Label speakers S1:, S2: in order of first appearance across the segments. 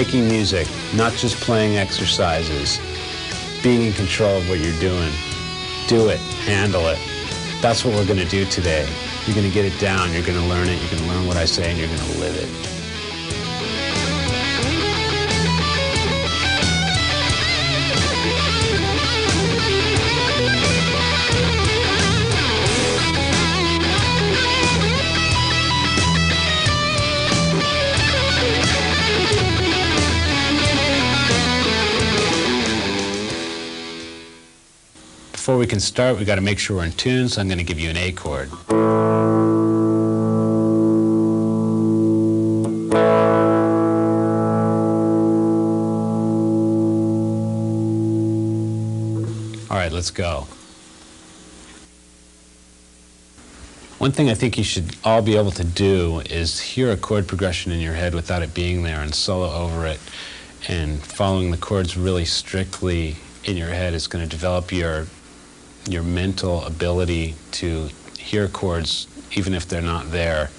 S1: making music, not just playing exercises, being in control of what you're doing. Do it, handle it. That's what we're going to do today. You're going to get it down, you're going to learn it, you're going to learn what I say, and you're going to live it. Before we can start, we've got to make sure we're in tune, so I'm going to give you an A chord. All right, let's go. One thing I think you should all be able to do is hear a chord progression in your head without it being there and solo over it, and following the chords really strictly in your head is going to develop your mental ability to hear chords even if they're not there,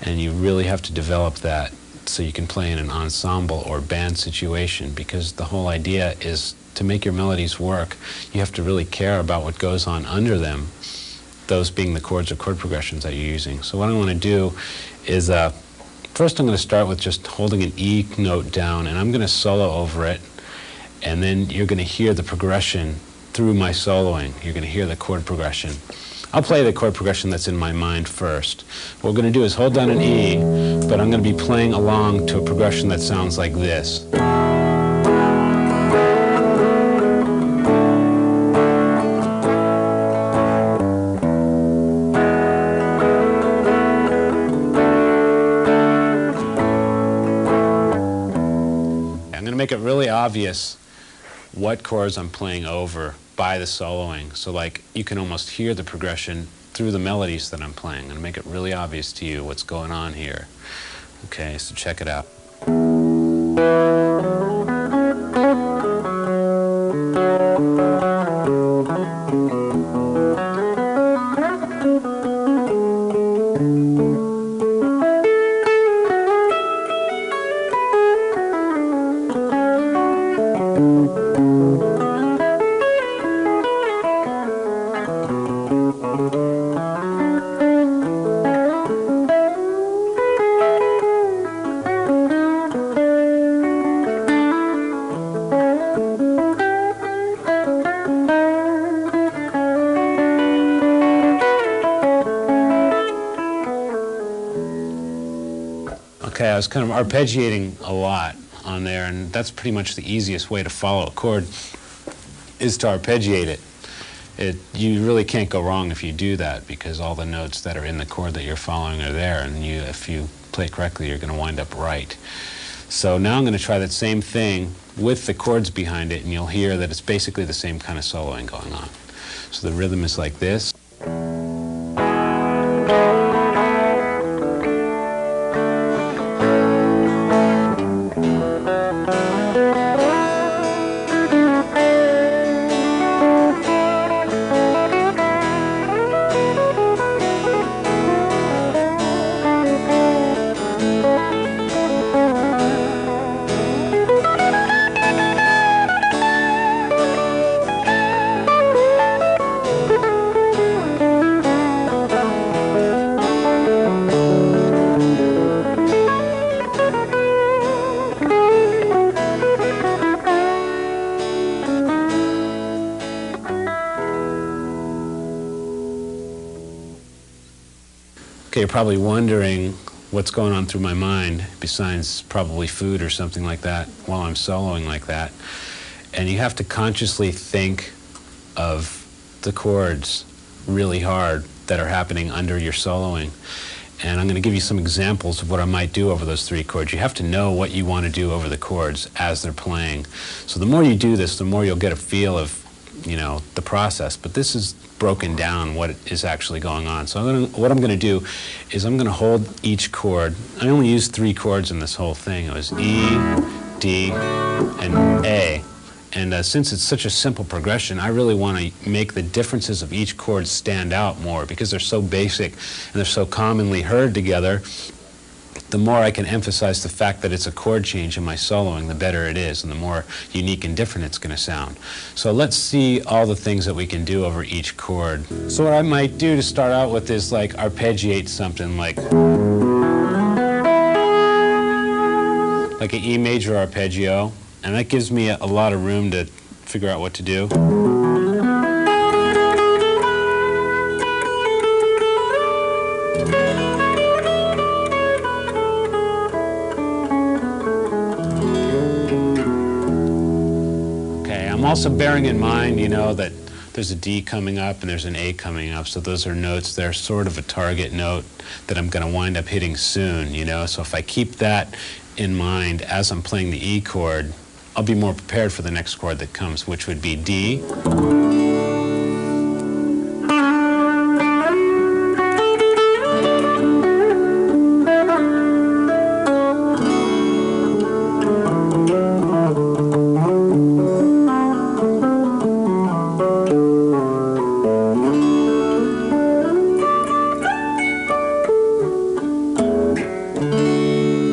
S1: and you really have to develop that so you can play in an ensemble or band situation, because the whole idea is to make your melodies work, you have to really care about what goes on under them, those being the chords or chord progressions that you're using. So what I want to do is first I'm going to start with just holding an E note down, and I'm going to solo over it, and then you're going to hear the progression through my soloing. You're going to hear the chord progression. I'll play the chord progression that's in my mind first. What we're going to do is hold down an E, but I'm going to be playing along to a progression that sounds like this. I'm going to make it really obvious what chords I'm playing over by the soloing. So like you can almost hear the progression through the melodies that I'm playing, and make it really obvious to you what's going on here. Okay, so check it out. Okay, I was kind of arpeggiating a lot on there, and that's pretty much the easiest way to follow a chord, is to arpeggiate it. You really can't go wrong if you do that, because all the notes that are in the chord that you're following are there, and if you play correctly, you're going to wind up right. So now I'm going to try that same thing with the chords behind it, and you'll hear that it's basically the same kind of soloing going on. So the rhythm is like this. Okay, you're probably wondering what's going on through my mind, besides probably food or something like that, while I'm soloing like that. And you have to consciously think of the chords really hard that are happening under your soloing. And I'm going to give you some examples of what I might do over those three chords. You have to know what you want to do over the chords as they're playing. So the more you do this, the more you'll get a feel of, the process. But this is broken down what is actually going on. So what I'm going to do is I'm going to hold each chord. I only used 3 chords in this whole thing. It was E, D, and A. And since it's such a simple progression, I really want to make the differences of each chord stand out more, because they're so basic and they're so commonly heard together the more I can emphasize the fact that it's a chord change in my soloing, the better it is, and the more unique and different it's going to sound. So let's see all the things that we can do over each chord. So what I might do to start out with is like arpeggiate something like an E major arpeggio, and that gives me a lot of room to figure out what to do. Okay, I'm also bearing in mind, you know, that there's a D coming up and there's an A coming up, so those are notes that are sort of a target note that I'm going to wind up hitting soon, you know, so if I keep that in mind as I'm playing the E chord, I'll be more prepared for the next chord that comes, which would be D.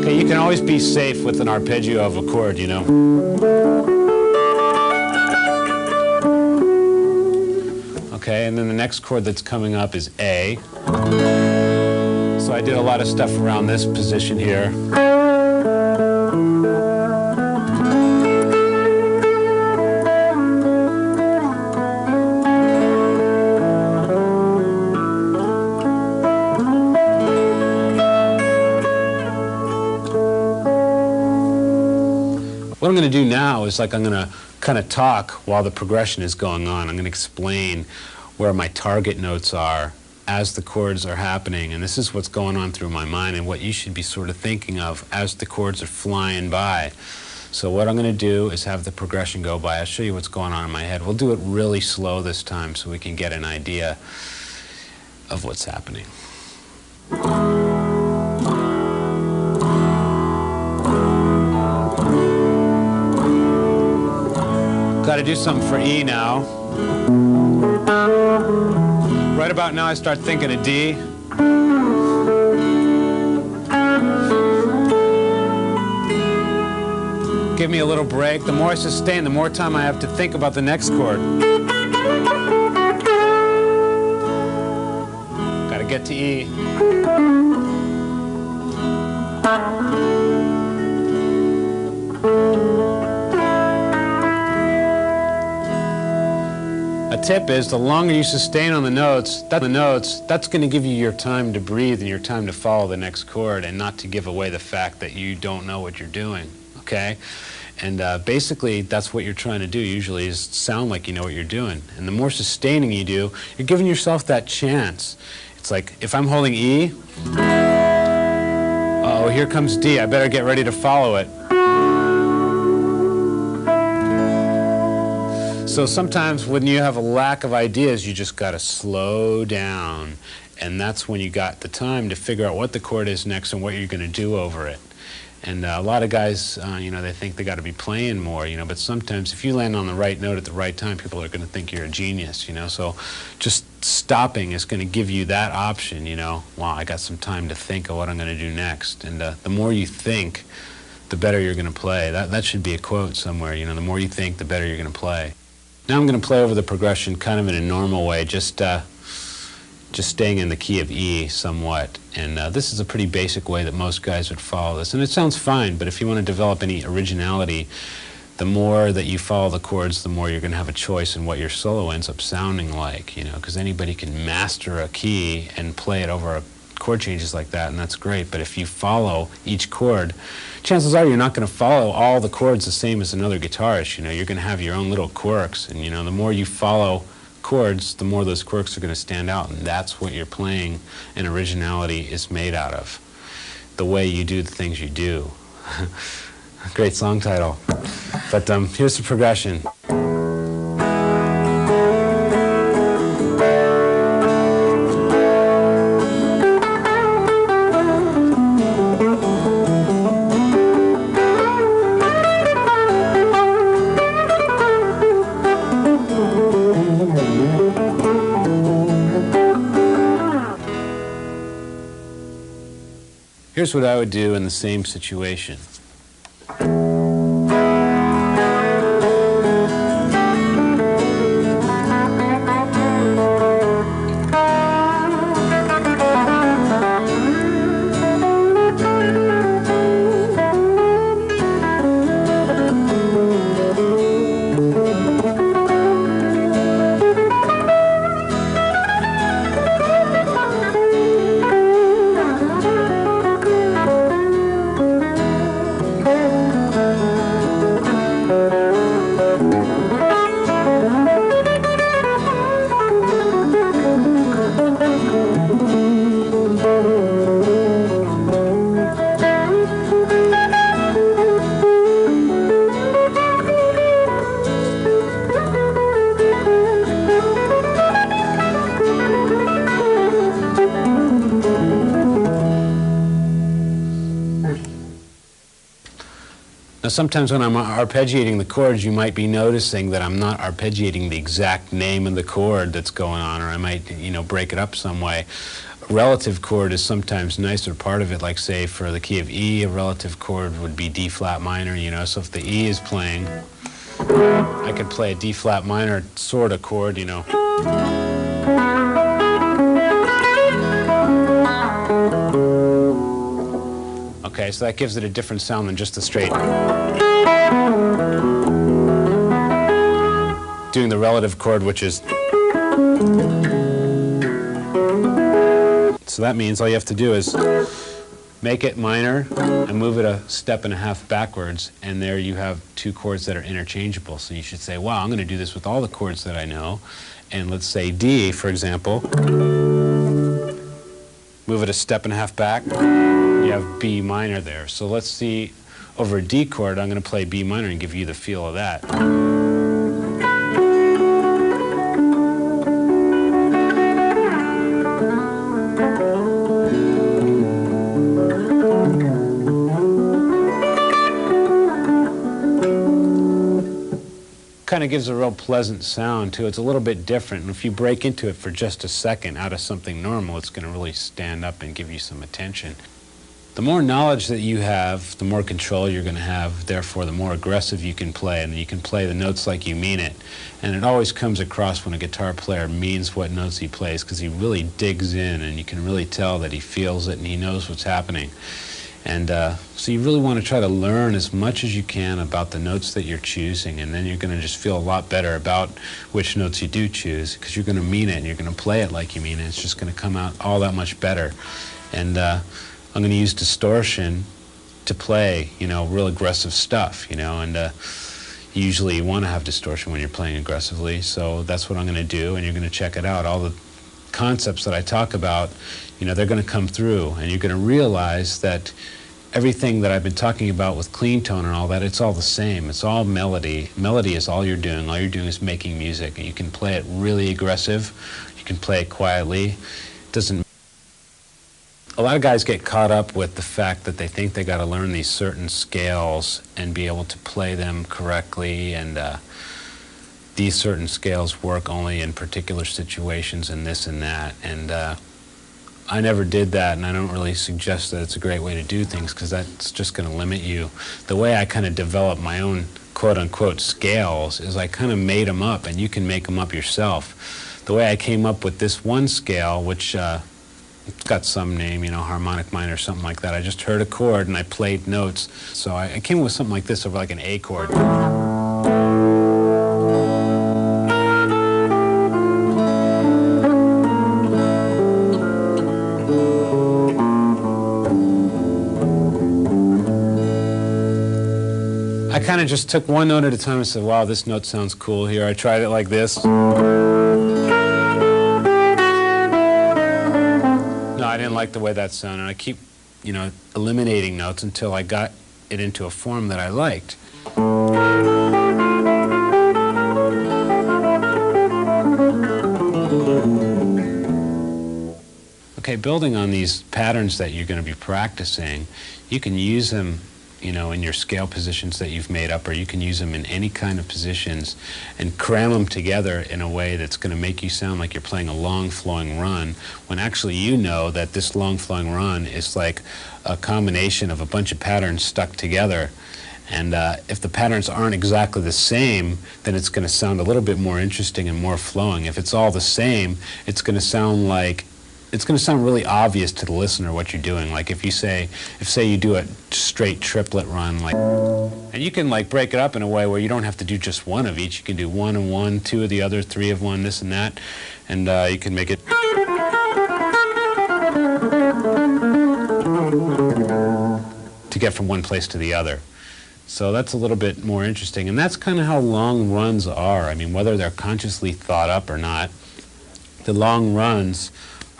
S1: You can always be safe with an arpeggio of a chord, you know. Okay, and then the next chord that's coming up is A. So I did a lot of stuff around this position here. What I'm going to do now is I'm going to kind of talk while the progression is going on. I'm going to explain where my target notes are as the chords are happening, and this is what's going on through my mind and what you should be sort of thinking of as the chords are flying by. So what I'm going to do is have the progression go by. I'll show you what's going on in my head. We'll do it really slow this time so we can get an idea of what's happening. Got to do something for E now. Right about now I start thinking of D. Give me a little break. The more I sustain, the more time I have to think about the next chord. Got to get to E. A tip is the longer you sustain on the notes, that's going to give you your time to breathe and your time to follow the next chord and not to give away the fact that you don't know what you're doing, okay? And basically, that's what you're trying to do usually is sound like you know what you're doing. And the more sustaining you do, you're giving yourself that chance. It's like, if I'm holding E, oh, here comes D. I better get ready to follow it. So sometimes when you have a lack of ideas, you just got to slow down. And that's when you got the time to figure out what the chord is next and what you're going to do over it. And a lot of guys, you know, they think they got to be playing more, you know, but sometimes if you land on the right note at the right time, people are going to think you're a genius, you know. So just stopping is going to give you that option, you know. Wow, I got some time to think of what I'm going to do next. And the more you think, the better you're going to play. That should be a quote somewhere, you know. The more you think, the better you're going to play. Now I'm going to play over the progression kind of in a normal way, just staying in the key of E somewhat. And this is a pretty basic way that most guys would follow this. And it sounds fine, but if you want to develop any originality, the more that you follow the chords, the more you're going to have a choice in what your solo ends up sounding like, you know, because anybody can master a key and play it over chord changes like that, and that's great. But if you follow each chord, chances are you're not going to follow all the chords the same as another guitarist. You know, you're going to have your own little quirks, and you know, the more you follow chords, the more those quirks are going to stand out, and that's what your playing and originality is made out of. The way you do the things you do. Great song title. But here's the progression. Here's what I would do in the same situation. Now, sometimes when I'm arpeggiating the chords, you might be noticing that I'm not arpeggiating the exact name of the chord that's going on, or I might, break it up some way. A relative chord is sometimes nicer part of it, like say for the key of E, a relative chord would be D flat minor, so if the E is playing, I could play a D flat minor sort of chord, Okay, so that gives it a different sound than just the straight. Doing the relative chord, which is. So that means all you have to do is make it minor and move it a step and a half backwards, and there you have two chords that are interchangeable. So you should say, wow, I'm going to do this with all the chords that I know. And let's say D, for example. Move it a step and a half back. You have B minor there. So let's see, over a D chord, I'm going to play B minor and give you the feel of that. Kind of gives a real pleasant sound too. It's a little bit different, and if you break into it for just a second out of something normal, it's going to really stand up and give you some attention. The more knowledge that you have, the more control you're going to have, therefore the more aggressive you can play, and you can play the notes like you mean it. And it always comes across when a guitar player means what notes he plays, because he really digs in, and you can really tell that he feels it and he knows what's happening. And so you really want to try to learn as much as you can about the notes that you're choosing, and then you're going to just feel a lot better about which notes you do choose, because you're going to mean it and you're going to play it like you mean it. It's just going to come out all that much better. And I'm going to use distortion to play, real aggressive stuff, and usually you want to have distortion when you're playing aggressively, so that's what I'm going to do, and you're going to check it out. All the concepts that I talk about, they're going to come through, and you're going to realize that everything that I've been talking about with clean tone and all that, it's all the same. It's all melody. Melody is all you're doing. All you're doing is making music, and you can play it really aggressive. You can play it quietly. It doesn't. A lot of guys get caught up with the fact that they think they got to learn these certain scales and be able to play them correctly, and these certain scales work only in particular situations and this and that. And I never did that, and I don't really suggest that it's a great way to do things, because that's just going to limit you. The way I kind of developed my own quote-unquote scales is I kind of made them up, and you can make them up yourself. The way I came up with this one scale, which it's got some name, harmonic minor or something like that. I just heard a chord and I played notes. So I came up with something like this over like an A chord. I kind of just took one note at a time and said, wow, this note sounds cool here. I tried it like this. I didn't like the way that sounded. I keep, eliminating notes until I got it into a form that I liked. Okay, building on these patterns that you're going to be practicing, you can use them you know, in your scale positions that you've made up, or you can use them in any kind of positions and cram them together in a way that's going to make you sound like you're playing a long flowing run, when actually you know that this long flowing run is like a combination of a bunch of patterns stuck together. And if the patterns aren't exactly the same, then it's going to sound a little bit more interesting and more flowing. If it's all the same, it's going to sound like, it's going to sound really obvious to the listener what you're doing. Like if say you do a straight triplet run, like, and you can like break it up in a way where you don't have to do just one of each. You can do one and one, two of the other, three of one, this and that, and you can make it to get from one place to the other. So that's a little bit more interesting, and that's kind of how long runs are. I mean, whether they're consciously thought up or not, the long runs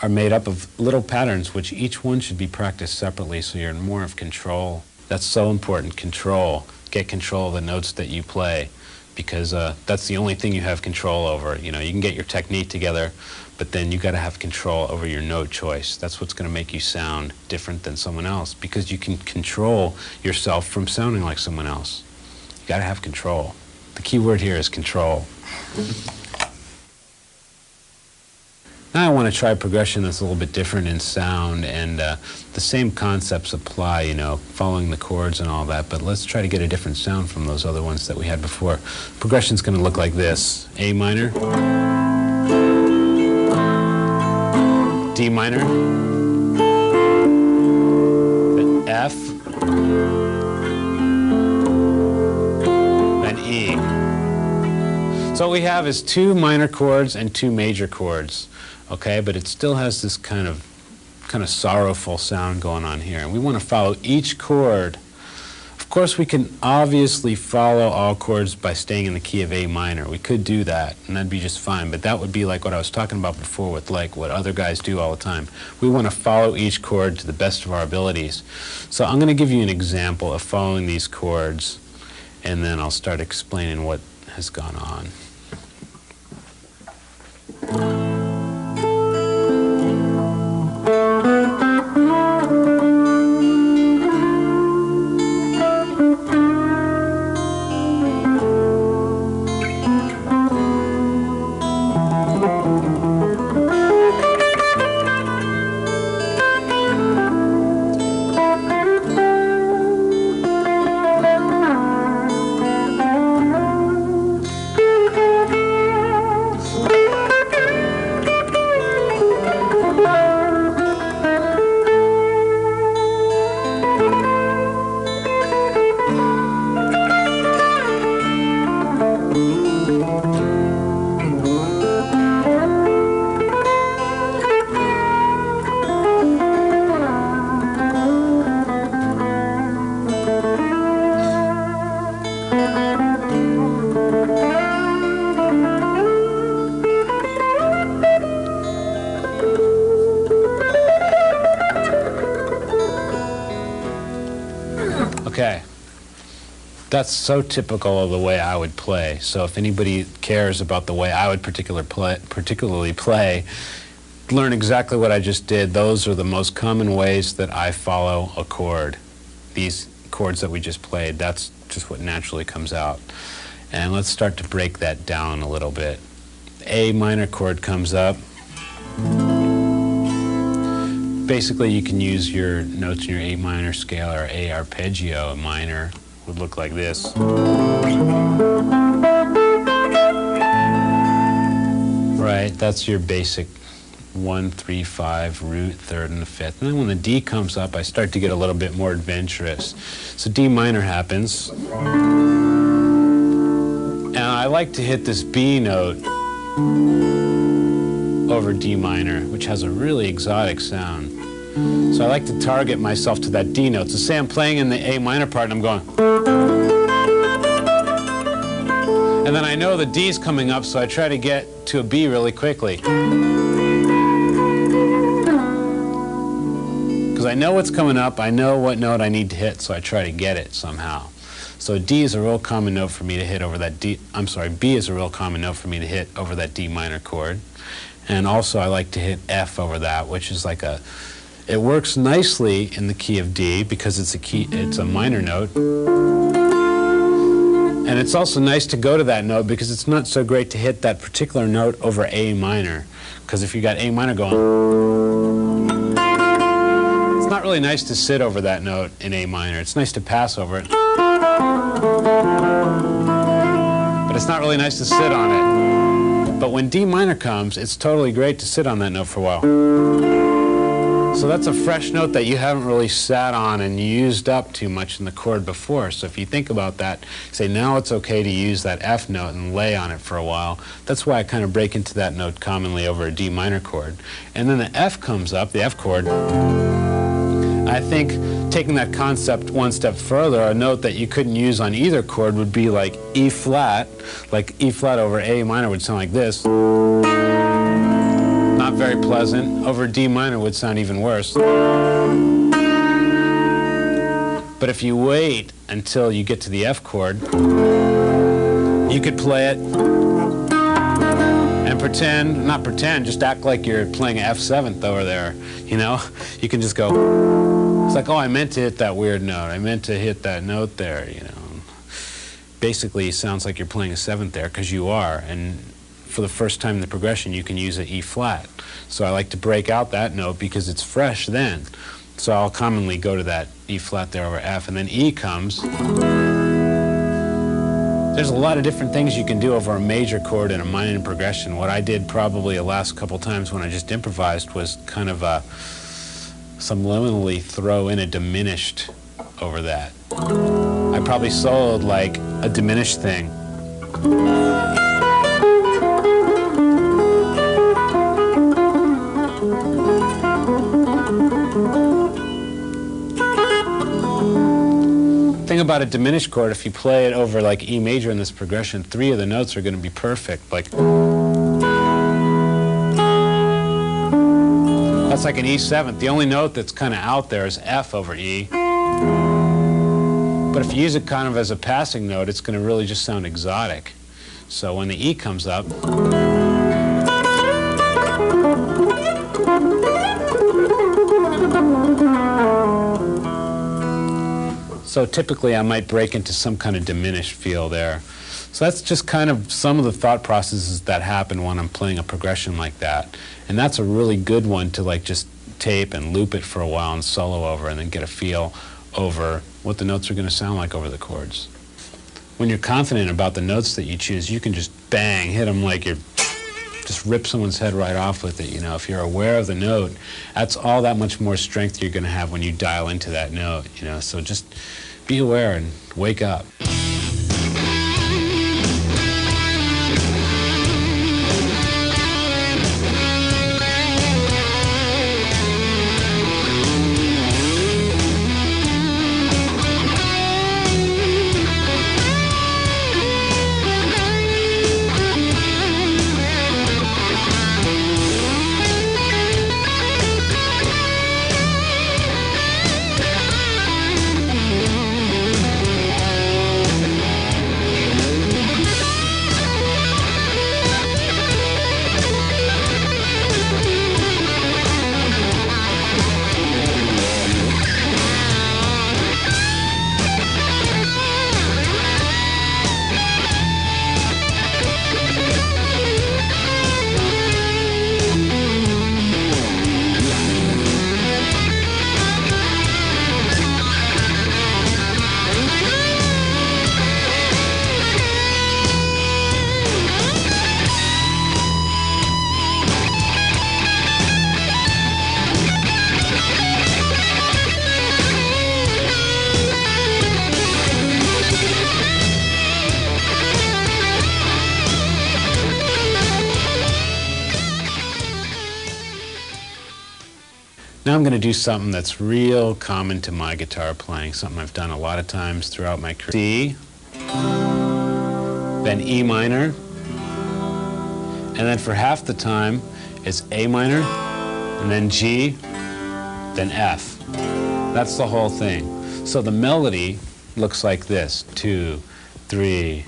S1: are made up of little patterns, which each one should be practiced separately, so you're in more of control. That's so important, control. Get control of the notes that you play, because that's the only thing you have control over. You know, you can get your technique together, but then you got to have control over your note choice. That's what's going to make you sound different than someone else, because you can control yourself from sounding like someone else. You got to have control. The key word here is control. Now I want to try progression that's a little bit different in sound, and the same concepts apply, you know, following the chords and all that, but let's try to get a different sound from those other ones that we had before. Progression's going to look like this: A minor, D minor, F, and E. So what we have is two minor chords and two major chords. Okay, but it still has this kind of sorrowful sound going on here. And we want to follow each chord. Of course, we can obviously follow all chords by staying in the key of A minor. We could do that, and that'd be just fine. But that would be like what I was talking about before with like what other guys do all the time. We want to follow each chord to the best of our abilities. So I'm going to give you an example of following these chords, and then I'll start explaining what has gone on. Okay, that's so typical of the way I would play. So if anybody cares about the way I would particularly play, learn exactly what I just did. Those are the most common ways that I follow a chord. These chords that we just played, that's just what naturally comes out. And let's start to break that down a little bit. A minor chord comes up. Basically, you can use your notes in your A minor scale, or A arpeggio minor would look like this. Right, that's your basic 1, 3, 5 root, third, and the fifth. And then when the D comes up, I start to get a little bit more adventurous. So D minor happens. And I like to hit this B note over D minor, which has a really exotic sound. So I like to target myself to that D note. So say I'm playing in the A minor part and I'm going, and then I know the D's coming up, so I try to get to a B really quickly. Because I know what's coming up, I know what note I need to hit, so I try to get it somehow. So D is a real common note for me to hit over that B is a real common note for me to hit over that D minor chord. And also I like to hit F over that, which is like It works nicely in the key of D because it's a minor note. And it's also nice to go to that note because it's not so great to hit that particular note over A minor. Because if you got A minor going, it's not really nice to sit over that note in A minor. It's nice to pass over it. But it's not really nice to sit on it. But when D minor comes, it's totally great to sit on that note for a while. So that's a fresh note that you haven't really sat on and used up too much in the chord before. So if you think about that, say now it's okay to use that F note and lay on it for a while. That's why I kind of break into that note commonly over a D minor chord. And then the F comes up, the F chord. I think taking that concept one step further, a note that you couldn't use on either chord would be like E flat. Like E flat over A minor would sound like this. Not very pleasant. Over D minor would sound even worse. But if you wait until you get to the F chord, you could play it and pretend, not pretend, just act like you're playing an F7th over there, you know? You can just go, it's like, oh, I meant to hit that weird note. I meant to hit that note there, you know? Basically, it sounds like you're playing a 7th there, because you are. And for the first time in the progression, you can use an E flat. So I like to break out that note because it's fresh then. So I'll commonly go to that E flat there over F, and then E comes. There's a lot of different things you can do over a major chord and a minor progression. What I did probably the last couple times when I just improvised was kind of subliminally throw in a diminished over that. I probably soloed like a diminished thing. Thing about a diminished chord, if you play it over like E major in this progression, 3 of the notes are going to be perfect. Like that's like an E7th. The only note that's kind of out there is F over E. But if you use it kind of as a passing note, it's going to really just sound exotic. So when the E comes up, so typically I might break into some kind of diminished feel there. So that's just kind of some of the thought processes that happen when I'm playing a progression like that. And that's a really good one to like just tape and loop it for a while and solo over and then get a feel over what the notes are going to sound like over the chords. When you're confident about the notes that you choose, you can just bang, hit them like you're just rip someone's head right off with it, you know. If you're aware of the note, that's all that much more strength you're going to have when you dial into that note, you know. So just be aware and wake up. Now I'm going to do something that's real common to my guitar playing, something I've done a lot of times throughout my career. C, then E minor, and then for half the time it's A minor, and then G, then F. That's the whole thing. So the melody looks like this: 2, 3.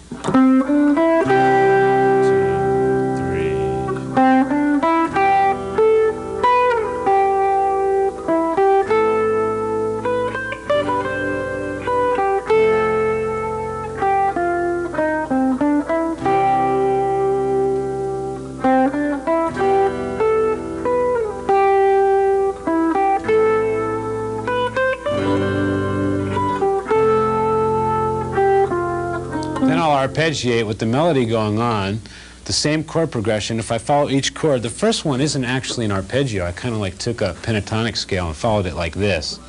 S1: arpeggiate with the melody going on, the same chord progression. If I follow each chord, the first one isn't actually an arpeggio. I kind of like took a pentatonic scale and followed it like this.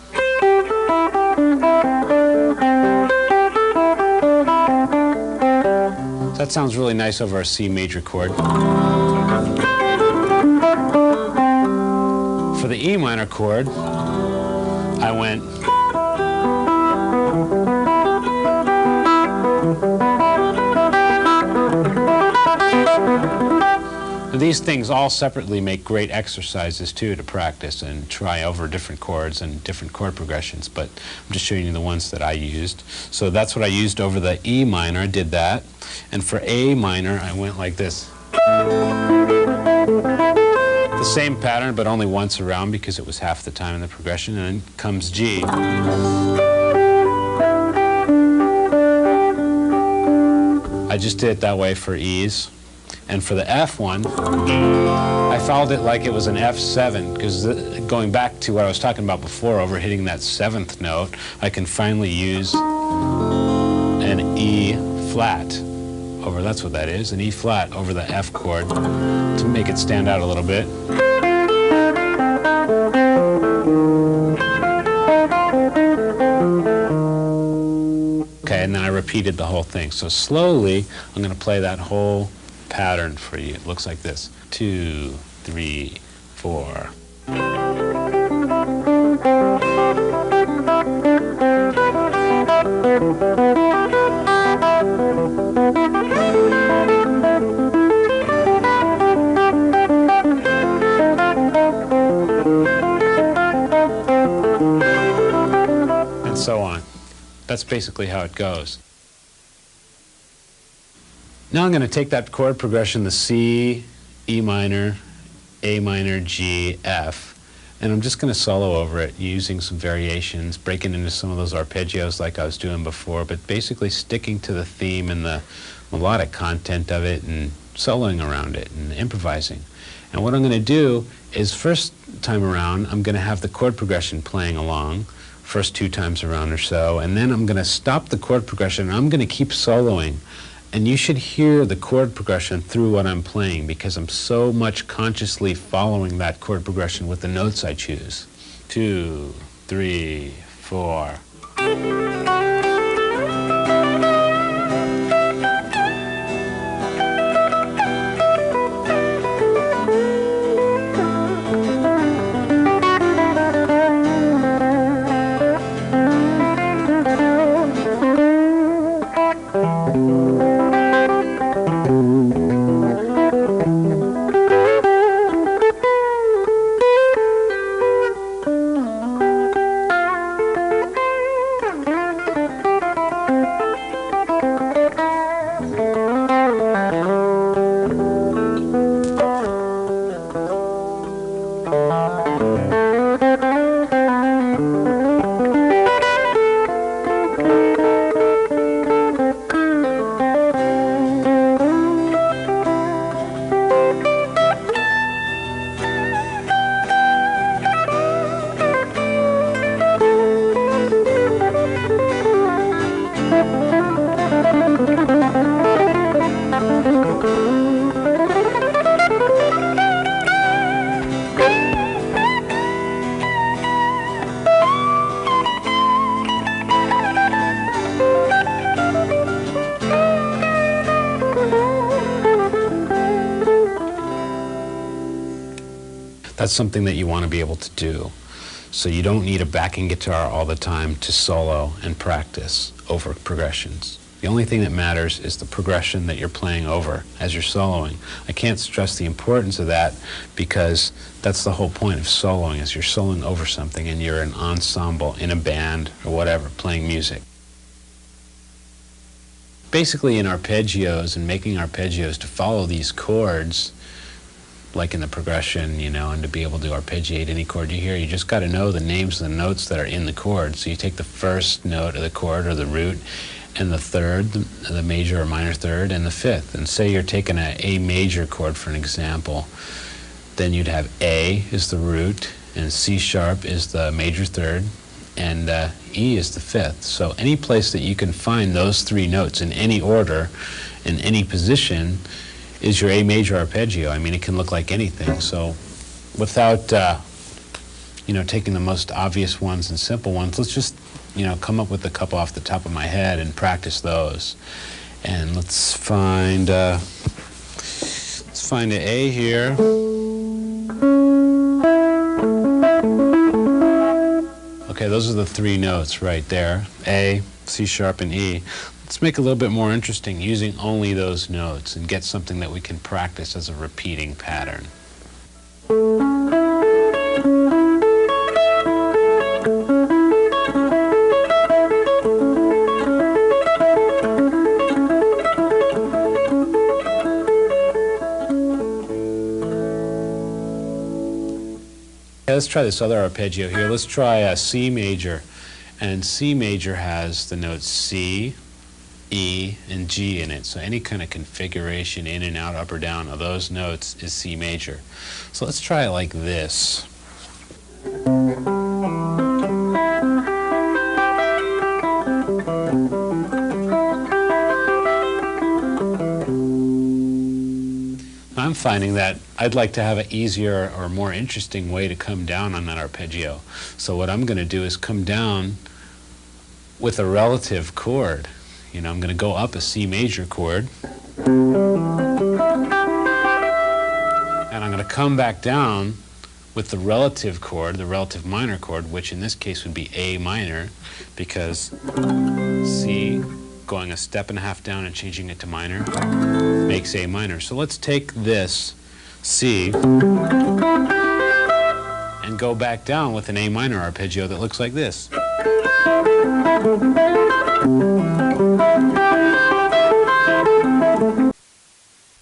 S1: So that sounds really nice over a C major chord. For the E minor chord, I went these things all separately make great exercises too to practice and try over different chords and different chord progressions, but I'm just showing you the ones that I used. So that's what I used over the E minor, I did that. And for A minor, I went like this. The same pattern, but only once around because it was half the time in the progression, and then comes G. I just did it that way for E's. And for the F one, I followed it like it was an F7, because going back to what I was talking about before, over hitting that 7th note, I can finally use an E flat over, that's what that is, an E flat over the F chord to make it stand out a little bit. Okay, and then I repeated the whole thing. So slowly, I'm going to play that whole pattern for you. It looks like this. 2, 3, 4. And so on. That's basically how it goes. Now I'm going to take that chord progression, the C, E minor, A minor, G, F, and I'm just going to solo over it using some variations, breaking into some of those arpeggios like I was doing before, but basically sticking to the theme and the melodic content of it and soloing around it and improvising. And what I'm going to do is, first time around, I'm going to have the chord progression playing along, first 2 times around or so, and then I'm going to stop the chord progression and I'm going to keep soloing. And you should hear the chord progression through what I'm playing because I'm so much consciously following that chord progression with the notes I choose. 2, 3, 4. That's something that you want to be able to do. So you don't need a backing guitar all the time to solo and practice over progressions. The only thing that matters is the progression that you're playing over as you're soloing. I can't stress the importance of that because that's the whole point of soloing, is you're soloing over something and you're an ensemble in a band or whatever playing music. Basically in arpeggios and making arpeggios, to follow these chords like in the progression, you know, and to be able to arpeggiate any chord you hear, you just got to know the names of the notes that are in the chord. So you take the first note of the chord or the root, and the third, the major or minor third, and the fifth. And say you're taking a A major chord for an example, then you'd have A is the root, and C sharp is the major third, and E is the fifth. So any place that you can find those three notes in any order, in any position, is your A major arpeggio. I mean, it can look like anything. So without taking the most obvious ones and simple ones, let's just come up with a couple off the top of my head and practice those. And let's find an A here. Okay, those are the three notes right there: A, C sharp, and E. Let's make it a little bit more interesting using only those notes and get something that we can practice as a repeating pattern. Let's try this other arpeggio here. Let's try a C major. And C major has the notes C, E, and G in it. So any kind of configuration in and out, up or down of those notes is C major. So let's try it like this. I'm finding that I'd like to have an easier or more interesting way to come down on that arpeggio. So what I'm going to do is come down with a relative chord. I'm going to go up a C major chord, and I'm going to come back down with the relative chord, the relative minor chord, which in this case would be A minor, because C going a step and a half down and changing it to minor makes A minor. So let's take this C and go back down with an A minor arpeggio that looks like this.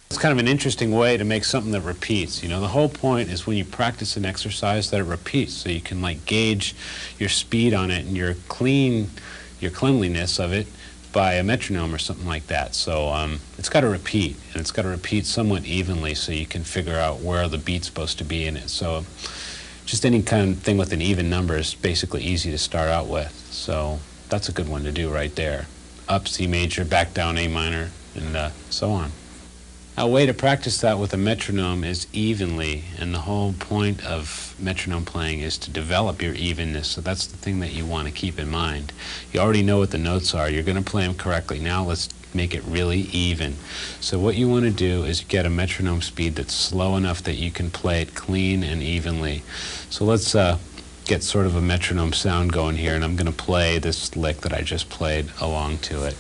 S1: It's kind of an interesting way to make something that repeats. The whole point is when you practice an exercise that it repeats, so you can gauge your speed on it and your cleanliness of it by a metronome or something like that. So it's got to repeat, and it's got to repeat somewhat evenly so you can figure out where the beat's supposed to be in it. So just any kind of thing with an even number is basically easy to start out with. So that's a good one to do right there. Up C major, back down A minor, and so on. A way to practice that with a metronome is evenly, and the whole point of metronome playing is to develop your evenness. So that's the thing that you want to keep in mind. You already know what the notes are. You're going to play them correctly. Now let's make it really even. So what you want to do is get a metronome speed that's slow enough that you can play it clean and evenly. So let's get sort of a metronome sound going here, and I'm going to play this lick that I just played along to it.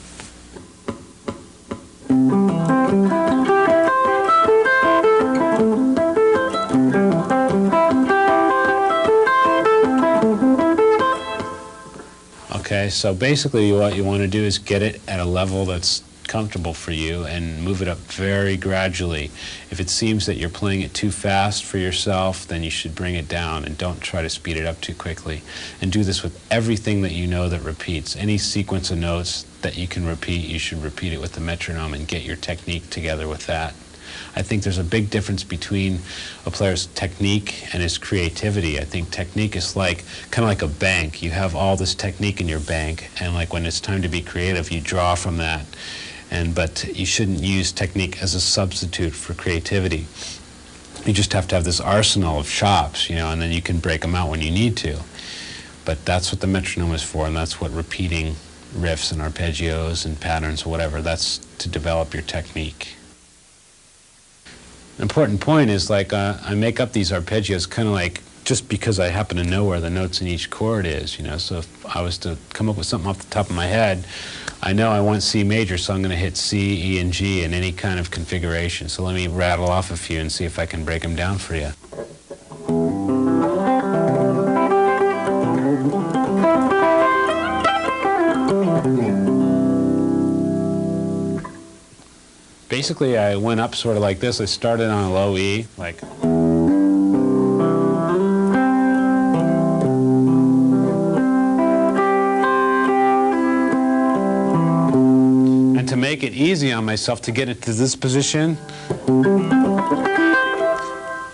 S1: Okay, so basically what you want to do is get it at a level that's comfortable for you and move it up very gradually. If it seems that you're playing it too fast for yourself, then you should bring it down and don't try to speed it up too quickly. And do this with everything that you know that repeats. Any sequence of notes that you can repeat, you should repeat it with the metronome and get your technique together with that. I think there's a big difference between a player's technique and his creativity. I think technique is kind of like a bank. You have all this technique in your bank, and when it's time to be creative, you draw from that. But you shouldn't use technique as a substitute for creativity. You just have to have this arsenal of chops, and then you can break them out when you need to. But that's what the metronome is for, and that's what repeating riffs and arpeggios and patterns or whatever, that's to develop your technique. An important point is I make up these arpeggios kind of just because I happen to know where the notes in each chord is, So if I was to come up with something off the top of my head, I know I want C major, so I'm going to hit C, E, and G in any kind of configuration. So let me rattle off a few and see if I can break them down for you. Basically, I went up sort of like this. I started on a low E, and to make it easy on myself to get into this position,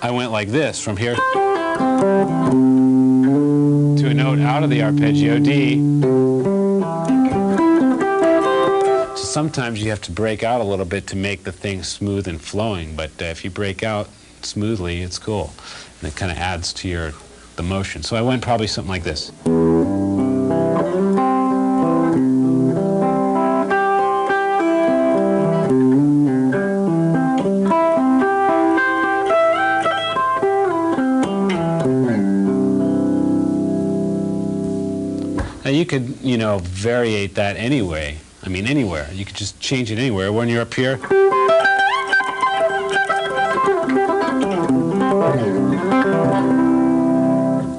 S1: I went like this from here to a note note out of the arpeggio, D. So sometimes you have to break out a little bit to make the thing smooth and flowing, but if you break out smoothly, it's cool. And it kind of adds to the motion. So I went probably something like this. Now you could, variate that anyway. I mean, anywhere. You could just change it anywhere. When you're up here.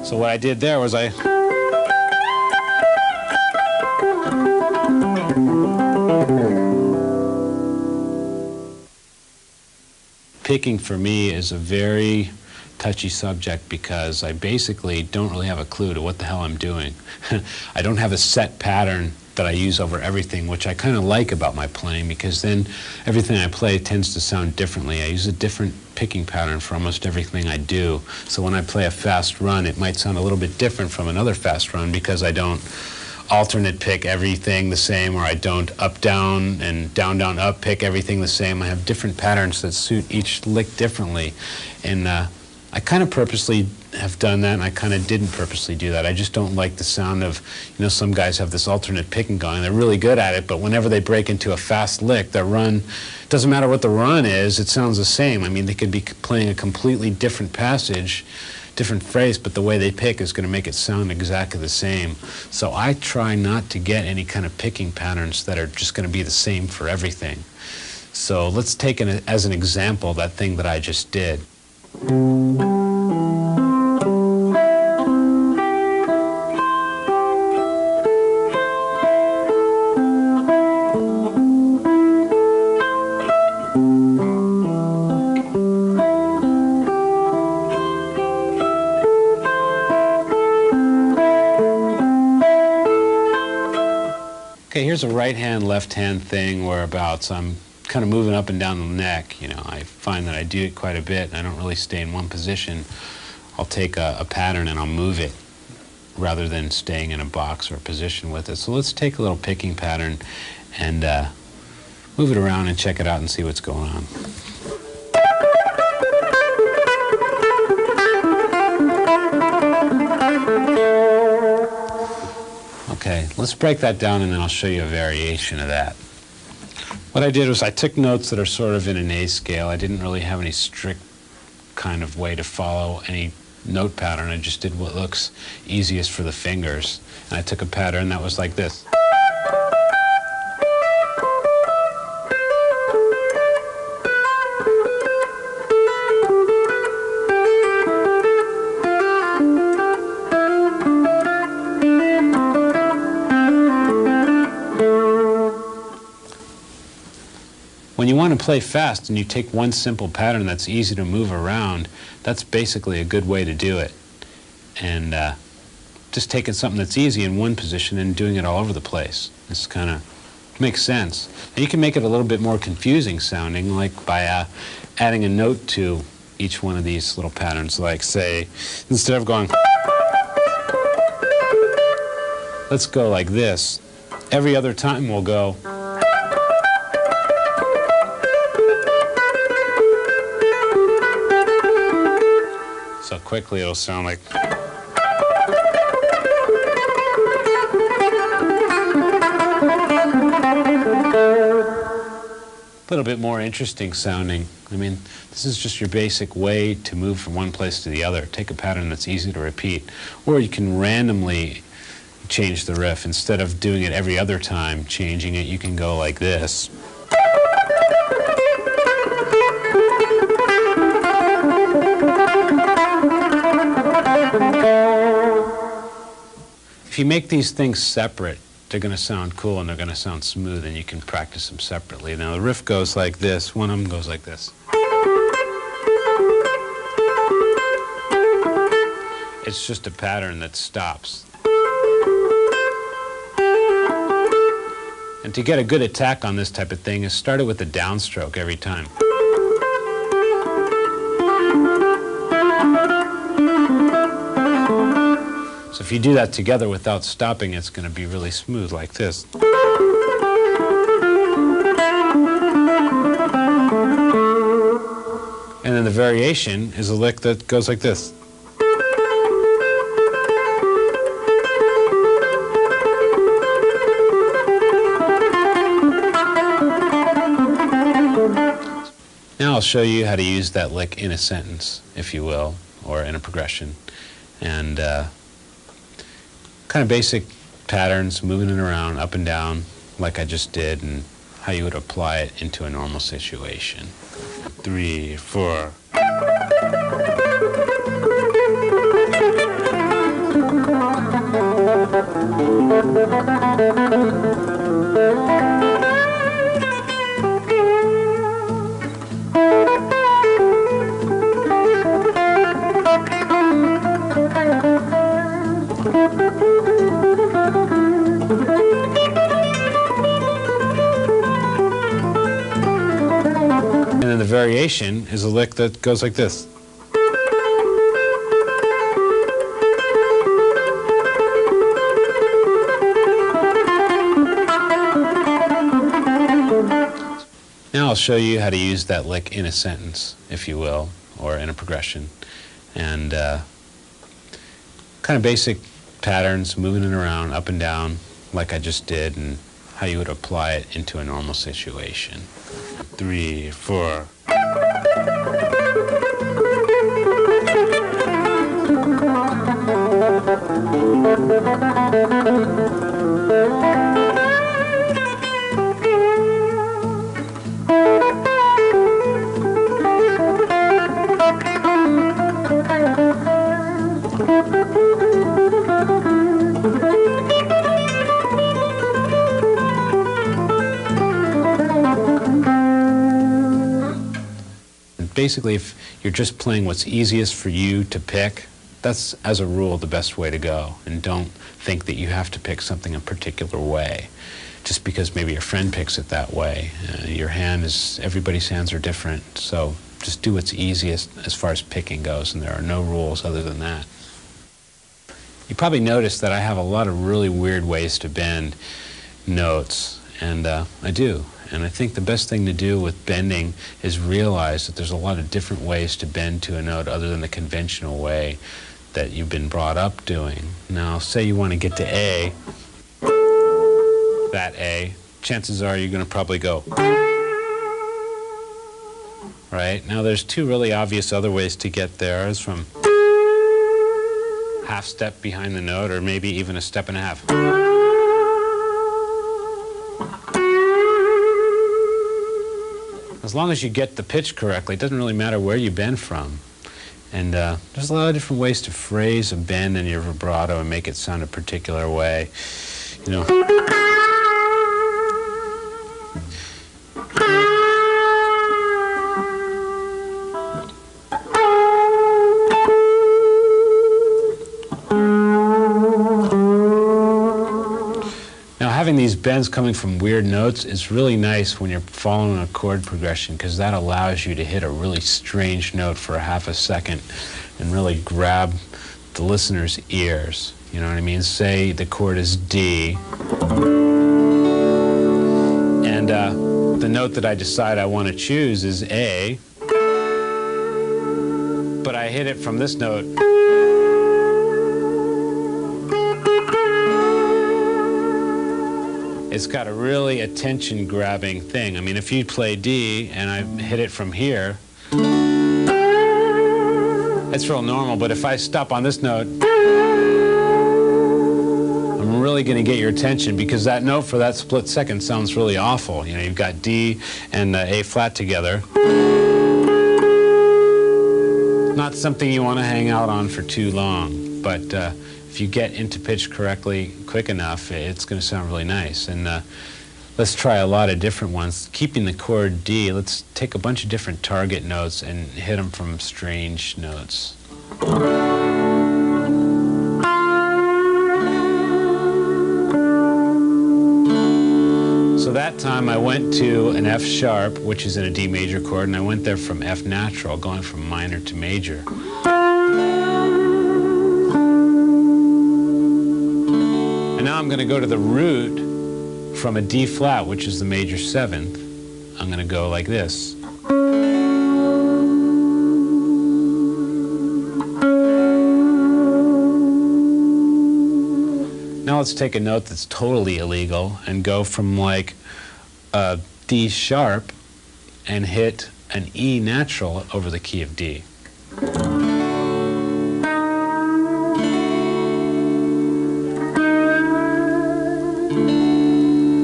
S1: So what I did there was picking for me is a very touchy subject because I basically don't really have a clue to what the hell I'm doing. I don't have a set pattern that I use over everything, which I kind of like about my playing because then everything I play tends to sound differently. I use a different picking pattern for almost everything I do. So when I play a fast run, it might sound a little bit different from another fast run because I don't alternate pick everything the same, or I don't up down and down down up pick everything the same. I have different patterns that suit each lick differently, and I kind of purposely have done that, and I kind of didn't purposely do that. I just don't like the sound of, some guys have this alternate picking going. They're really good at it, but whenever they break into a fast lick, their run, doesn't matter what the run is, it sounds the same. I mean, they could be playing a completely different passage, different phrase, but the way they pick is going to make it sound exactly the same. So I try not to get any kind of picking patterns that are just going to be the same for everything. So let's take as an example that thing that I just did. Okay, here's a right hand, left hand thing whereabouts I'm kind of moving up and down the neck. I find that I do it quite a bit, and I don't really stay in one position. I'll take a pattern and I'll move it rather than staying in a box or a position with it. So let's take a little picking pattern and move it around and check it out and see what's going on. Okay, let's break that down and then I'll show you a variation of that. What I did was I took notes that are sort of in an A scale. I didn't really have any strict kind of way to follow any note pattern. I just did what looks easiest for the fingers. And I took a pattern that was like this. When you want to play fast and you take one simple pattern that's easy to move around, that's basically a good way to do it. And just taking something that's easy in one position and doing it all over the place. This kind of makes sense. And you can make it a little bit more confusing sounding, like by adding a note to each one of these little patterns. Like, say, instead of going, let's go like this. Every other time we'll go. So quickly it'll sound like. A little bit more interesting sounding. I mean, this is just your basic way to move from one place to the other. Take a pattern that's easy to repeat. Or you can randomly change the riff. Instead of doing it every other time, changing it, you can go like this. If you make these things separate, they're going to sound cool and they're going to sound smooth, and you can practice them separately. Now the riff goes like this. One of them goes like this. It's just a pattern that stops. And to get a good attack on this type of thing is start it with a downstroke every time. So if you do that together without stopping, it's going to be really smooth like this. And then the variation is a lick that goes like this. Now I'll show you how to use that lick in a sentence, if you will, or in a progression. And kind of basic patterns, moving it around, up and down, like I just did, and how you would apply it into a normal situation. 3, 4. And then the variation is a lick that goes like this. Now I'll show you how to use that lick in a sentence, if you will, or in a progression. And kind of basic patterns, moving it around, up and down, like I just did, and how you would apply it into a normal situation. 3, 4. Basically, if you're just playing what's easiest for you to pick, that's, as a rule, the best way to go. And don't think that you have to pick something a particular way, just because maybe your friend picks it that way. Your hand is, everybody's hands are different, so just do what's easiest as far as picking goes, and there are no rules other than that. You probably noticed that I have a lot of really weird ways to bend notes, and I do. And I think the best thing to do with bending is realize that there's a lot of different ways to bend to a note other than the conventional way that you've been brought up doing. Now, say you want to get to A, that A, chances are you're going to probably go. Right? Now, there's two really obvious other ways to get there. It's from half step behind the note, or maybe even a step and a half. As long as you get the pitch correctly, it doesn't really matter where you bend from. And there's a lot of different ways to phrase a bend in your vibrato and make it sound a particular way. You know. Having these bends coming from weird notes is really nice when you're following a chord progression, because that allows you to hit a really strange note for a half a second and really grab the listener's ears. You know what I mean? Say the chord is D, and the note that I decide I want to choose is A, but I hit it from this note. It's got a really attention-grabbing thing. I mean, if you play D and I hit it from here, it's real normal, but if I stop on this note, I'm really going to get your attention, because that note for that split second sounds really awful. You know, you've got D and A flat together. Not something you want to hang out on for too long, but if you get into pitch correctly, quick enough, it's going to sound really nice. And let's try a lot of different ones. Keeping the chord D, let's take a bunch of different target notes and hit them from strange notes. So that time I went to an F sharp, which is in a D major chord, and I went there from F natural, going from minor to major. now I'm going to go to the root from a D flat, which is the major 7th. I'm going to go like this. Now let's take a note that's totally illegal and go from like a D sharp and hit an E natural over the key of D.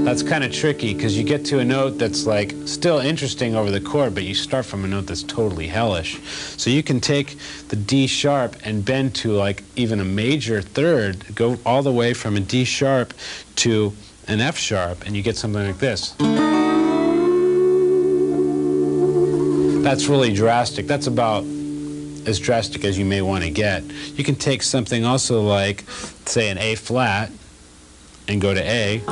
S1: That's kind of tricky because you get to a note that's like still interesting over the chord, but you start from a note that's totally hellish. So you can take the D sharp and bend to like even a major 3rd, go all the way from a D sharp to an F sharp, and you get something like this. That's really drastic. That's about as drastic as you may want to get. You can take something also like, say, an A flat and go to A.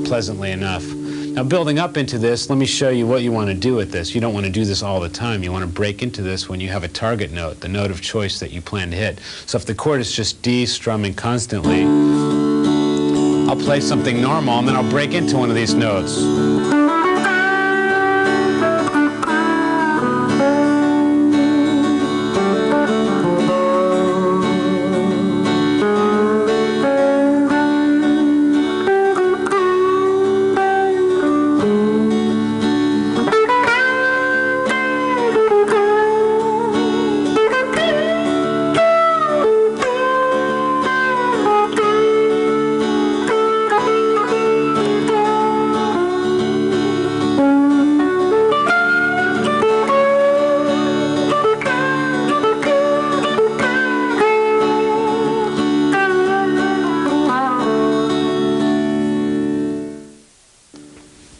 S1: Pleasantly enough. Now building up into this, let me show you what you want to do with this. You don't want to do this all the time. You want to break into this when you have a target note, the note of choice that you plan to hit. So if the chord is just D strumming constantly, I'll play something normal and then I'll break into one of these notes.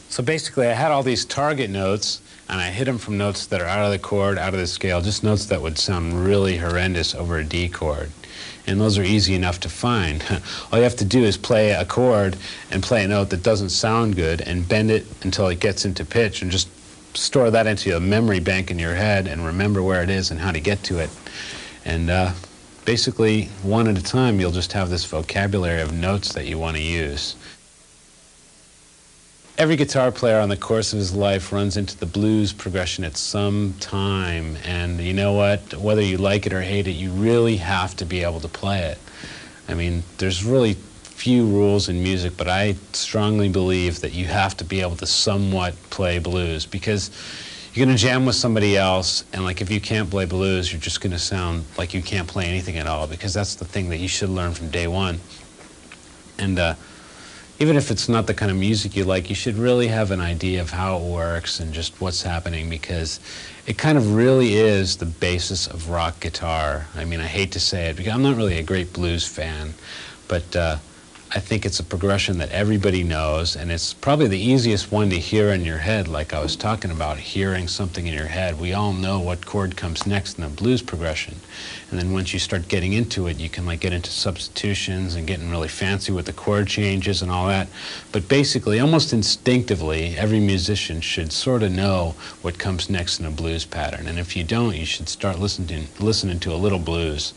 S1: So basically I had all these target notes and I hit them from notes that are out of the chord, out of the scale, just notes that would sound really horrendous over a D chord. And those are easy enough to find. All you have to do is play a chord and play a note that doesn't sound good and bend it until it gets into pitch and just store that into a memory bank in your head and remember where it is and how to get to it. And basically, one at a time, you'll just have this vocabulary of notes that you want to use. Every guitar player on the course of his life runs into the blues progression at some time, and you know what? Whether you like it or hate it, you really have to be able to play it. I mean, there's really few rules in music, but I strongly believe that you have to be able to somewhat play blues, because you're going to jam with somebody else, and like if you can't play blues, you're just going to sound like you can't play anything at all, because that's the thing that you should learn from day one. And even if it's not the kind of music you like, you should really have an idea of how it works and just what's happening, because it kind of really is the basis of rock guitar. I mean, I hate to say it, because I'm not really a great blues fan, but I think it's a progression that everybody knows, and it's probably the easiest one to hear in your head, like I was talking about, hearing something in your head. We all know what chord comes next in the blues progression. And then once you start getting into it, you can like get into substitutions and getting really fancy with the chord changes and all that. But basically, almost instinctively, every musician should sort of know what comes next in a blues pattern. And if you don't, you should start listening to a little blues.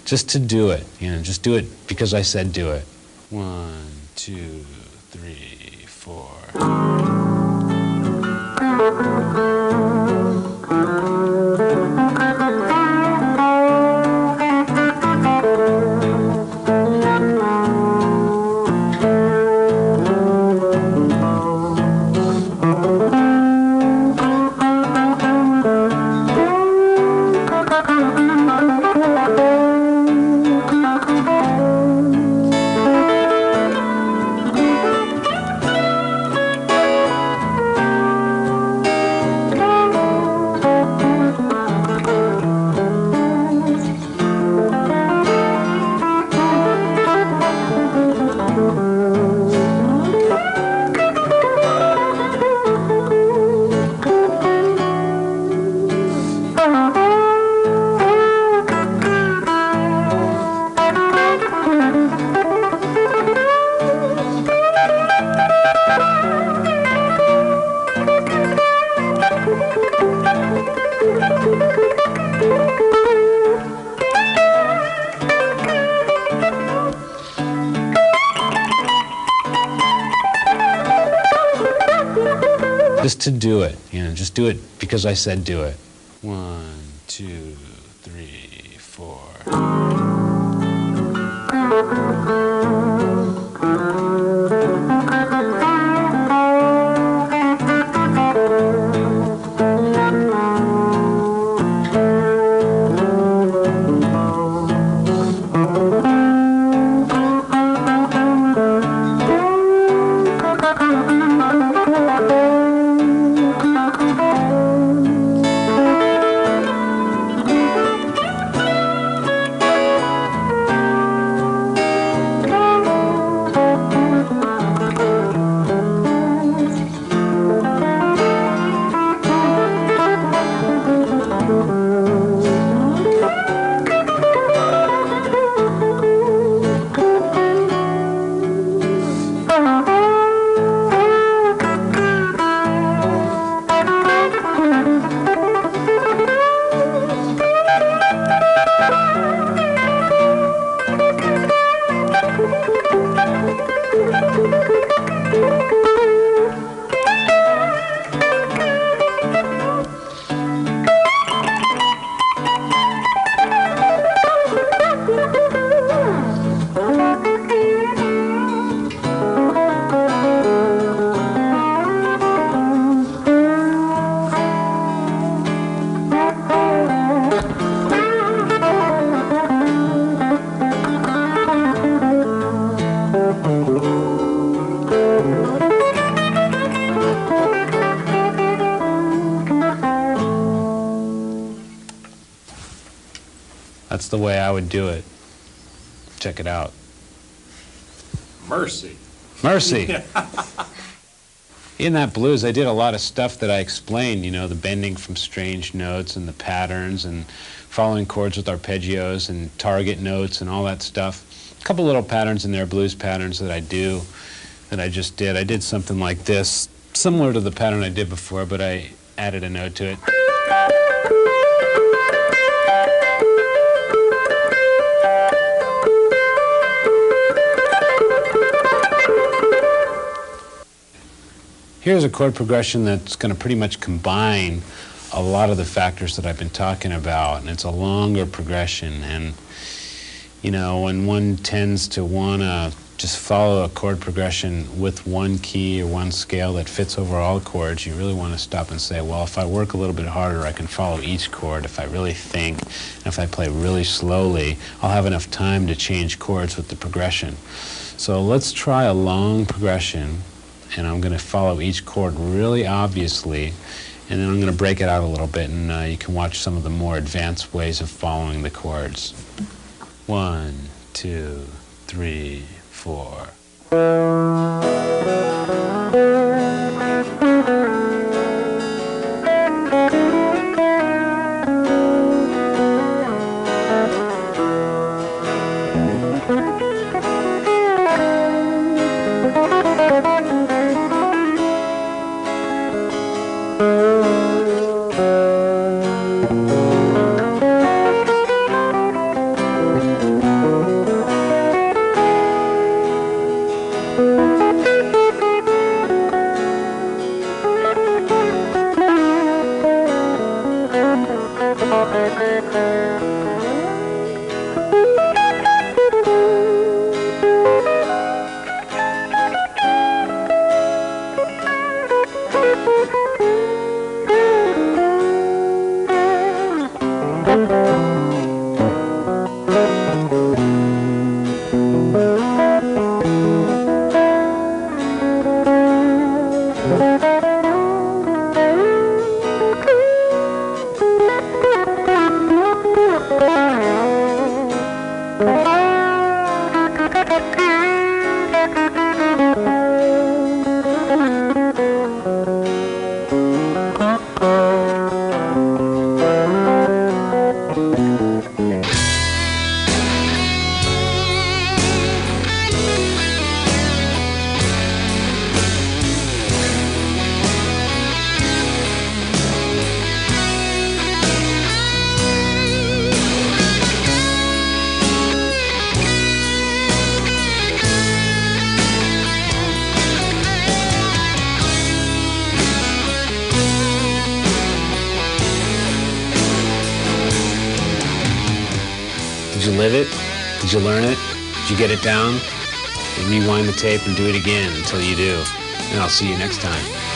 S1: Just to do it, you know, just do it because I said do it. 1, 2, 3, 4. Just to do it, you know, just do it because I said do it. 1, 2, 3, 4. That's the way I would do it. Check it out.
S2: Mercy.
S1: Mercy. In that blues, I did a lot of stuff that I explained, you know, the bending from strange notes and the patterns and following chords with arpeggios and target notes and all that stuff. A couple little patterns in there, blues patterns that I do, that I just did. I did something like this, similar to the pattern I did before, but I added a note to it. Here's a chord progression that's going to pretty much combine a lot of the factors that I've been talking about, and it's a longer progression. And you know, when one tends to want to just follow a chord progression with one key or one scale that fits over all chords, you really want to stop and say, well, if I work a little bit harder, I can follow each chord. If I really think, and if I play really slowly, I'll have enough time to change chords with the progression. So let's try a long progression, and I'm going to follow each chord really obviously, and then I'm going to break it out a little bit, and you can watch some of the more advanced ways of following the chords. 1, 2, 3, 4. Did you live it? Did you learn it? Did you get it down? And rewind the tape and do it again until you do. And I'll see you next time.